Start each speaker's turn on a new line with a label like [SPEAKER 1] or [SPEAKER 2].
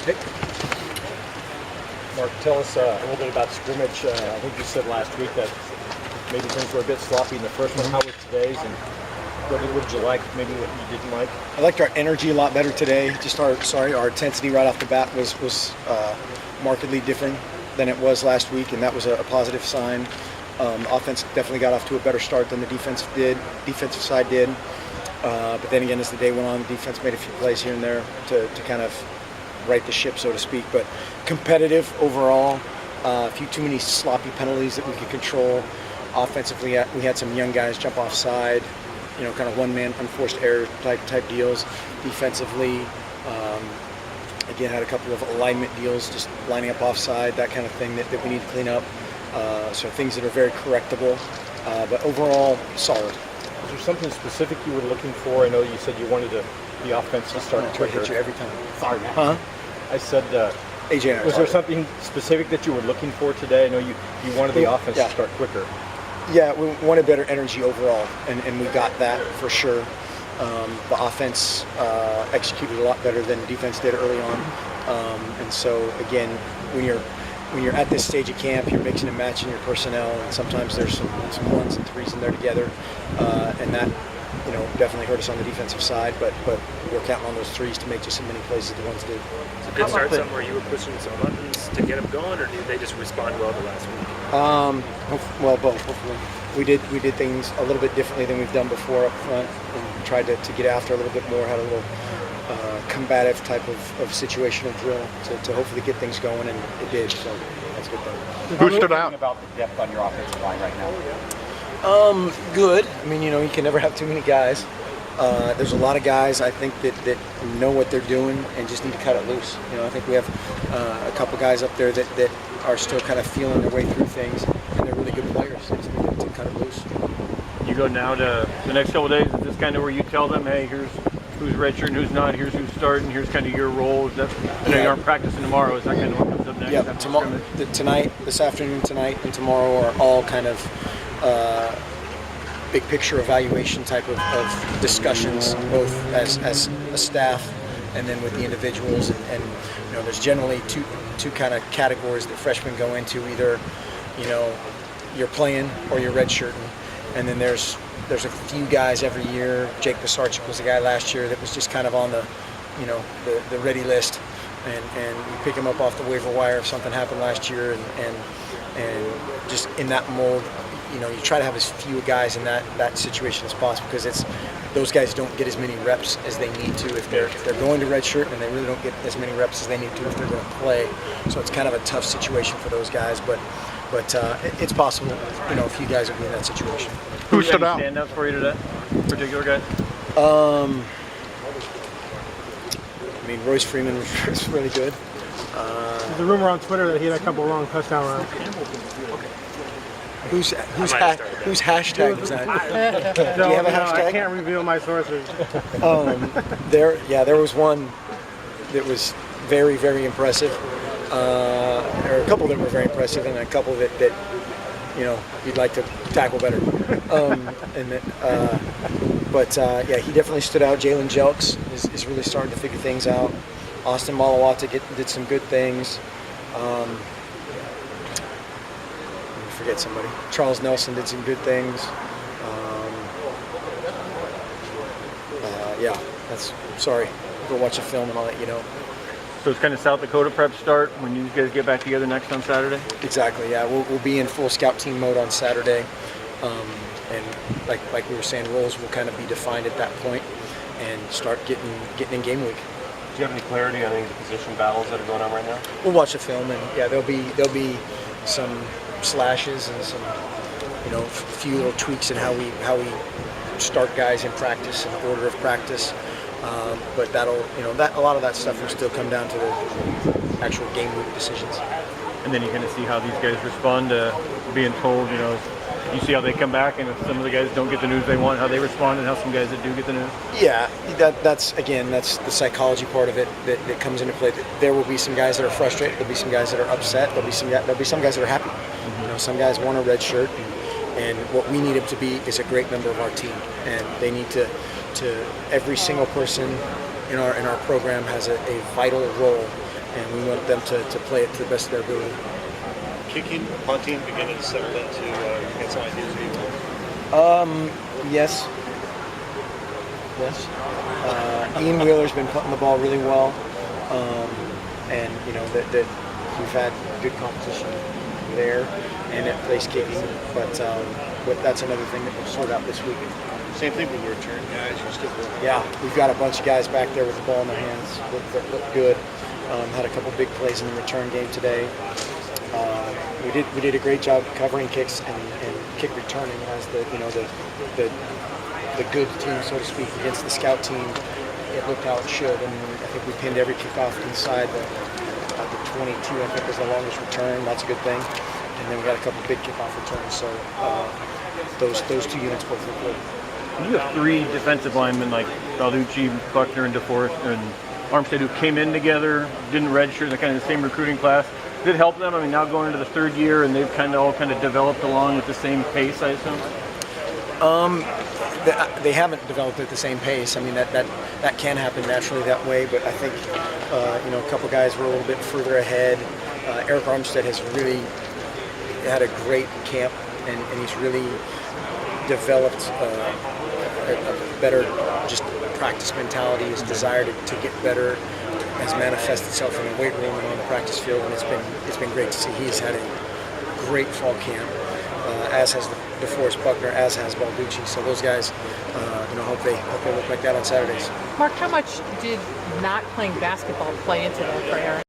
[SPEAKER 1] Hey. Mark, tell us a little bit about scrimmage. I think you said last week that maybe things were a bit sloppy in the first one. How was today's, and what did you like, maybe what you didn't like?
[SPEAKER 2] I liked our energy a lot better today. Just our intensity right off the bat was markedly different than it was last week, and that was a positive sign. Offense definitely got off to a better start than the defensive side did. But then again, as the day went on, the defense made a few plays here and there to kind of right the ship, so to speak. But competitive overall, a few too many sloppy penalties that we could control. Offensively, we had some young guys jump offside, kind of one-man unforced error type deals. Defensively, again, had a couple of alignment deals, just lining up offside, that kind of thing that we need to clean up. So things that are very correctable, but overall solid.
[SPEAKER 1] Is there something specific you were looking for? I know you said you wanted the offense to start quicker.
[SPEAKER 2] Hit you every time.
[SPEAKER 1] Sorry, man.
[SPEAKER 2] Huh?
[SPEAKER 1] I said,
[SPEAKER 2] AJ and I
[SPEAKER 1] was there something specific that you were looking for today? I know you wanted the offense to start quicker.
[SPEAKER 2] Yeah, we wanted better energy overall, and we got that for sure. The offense executed a lot better than the defense did early on, and so again, when you're at this stage of camp, you're mixing and matching your personnel, and sometimes there's some ones and threes in there together, and that definitely hurt us on the defensive side. But we're counting on those threes to make just as many plays as the ones did.
[SPEAKER 3] So did start something where you were pushing some buttons to get them going, or did they just respond well to last week?
[SPEAKER 2] Well, both. Hopefully, we did things a little bit differently than we've done before up front, and tried to get after a little bit more. Had a little combative type of situational drill to hopefully get things going, and it did. So that's a good thing.
[SPEAKER 4] Who stood out?
[SPEAKER 5] About the depth on your offensive line right now?
[SPEAKER 2] Good. I mean, you can never have too many guys. There's a lot of guys, I think, that know what they're doing and just need to cut it loose. I think we have a couple guys up there that are still kind of feeling their way through things, and they're really good players. They just need to cut it loose.
[SPEAKER 6] You go now to the next couple of days. Is this kind of where you tell them, hey, here's who's redshirt and who's not, here's who's starting, here's kind of your role? Is that, I know you aren't practicing tomorrow. Is that kind of what comes up next?
[SPEAKER 2] Yeah, tonight, this afternoon, tonight, and tomorrow are all kind of big picture evaluation type of discussions, both as a staff and then with the individuals. And there's generally two kind of categories that freshmen go into. Either you're playing or you're redshirting, and then there's a few guys every year. Jake Pisarcik was the guy last year that was just kind of on the ready list, and you pick him up off the waiver wire if something happened last year, and just in that mold, you try to have as few guys in that situation as possible, because those guys don't get as many reps as they need to if they're going to redshirt, and they really don't get as many reps as they need to if they're going to play. So it's kind of a tough situation for those guys, but it's possible. A few guys will be in that situation.
[SPEAKER 6] Who stood out? Standouts for you today? Particular guy?
[SPEAKER 2] I mean, Royce Freeman was really good.
[SPEAKER 7] There's a rumor on Twitter that he had a couple long touchdown runs.
[SPEAKER 2] Whose hashtag was that? Do you have a hashtag?
[SPEAKER 7] I can't reveal my sources.
[SPEAKER 2] There was one that was very, very impressive. There were a couple that were very impressive, and a couple that you'd like to tackle better. He definitely stood out. Jalen Jelks is really starting to figure things out. Austin Malawata did some good things. Forget somebody. Charles Nelson did some good things. Sorry. Go watch a film and I'll let you know.
[SPEAKER 6] So it's kind of South Dakota prep start when you guys get back together next on Saturday?
[SPEAKER 2] Exactly, yeah. We'll be in full scout team mode on Saturday. And like we were saying, roles will kind of be defined at that point and start getting in game week.
[SPEAKER 3] Do you have any clarity on any of the position battles that are going on right now?
[SPEAKER 2] We'll watch the film, and there'll be some slashes and some few little tweaks in how we start guys in practice and order of practice. But that'll a lot of that stuff will still come down to the actual game week decisions.
[SPEAKER 6] And then you kind of see how these guys respond to being told, you see how they come back, and if some of the guys don't get the news they want, how they respond, and how some guys that do get the news.
[SPEAKER 2] Yeah, that's the psychology part of it that comes into play. There will be some guys that are frustrated. There'll be some guys that are upset. There'll be some guys that are happy. Some guys want a red shirt, and what we need them to be is a great member of our team, and they need to every single person in our program has a vital role, and we want them to play it to the best of their ability.
[SPEAKER 1] Kicking, punting, beginning to settle into get some ideas of you.
[SPEAKER 2] Yes. Ian Wheeler's been putting the ball really well, and you know that we've had good competition there and at place kicking, but that's another thing that we'll sort out this week.
[SPEAKER 1] Same thing with the return guys. You're still working.
[SPEAKER 2] Yeah, we've got a bunch of guys back there with the ball in their hands that look good. Had a couple big plays in the return game today. We did a great job covering kicks and kick returning as the good team, so to speak, against the scout team. It looked how it should, and I think we pinned every kickoff inside the 22. I think was the longest return. That's a good thing. And then we got a couple big kickoff returns. So those two units both look good.
[SPEAKER 6] You have three defensive linemen like Balducci, Buckner, and DeForest, and Armstead who came in together, didn't redshirt, they're kind of the same recruiting class. Did it help them? I mean, now going into the third year, and they've all developed along at the same pace, I assume.
[SPEAKER 2] They haven't developed at the same pace. I mean, that can happen naturally that way, but I think a couple guys were a little bit further ahead. Eric Armstead has really had a great camp, and he's really developed a better just practice mentality. His desire to get better has manifested itself in the weight room and on the practice field, and it's been great to see. He's had a great fall camp, as has DeForest Buckner, as has Balducci. So those guys, hope they look like that on Saturdays.
[SPEAKER 4] Mark, how much did not playing basketball play into that for Aaron?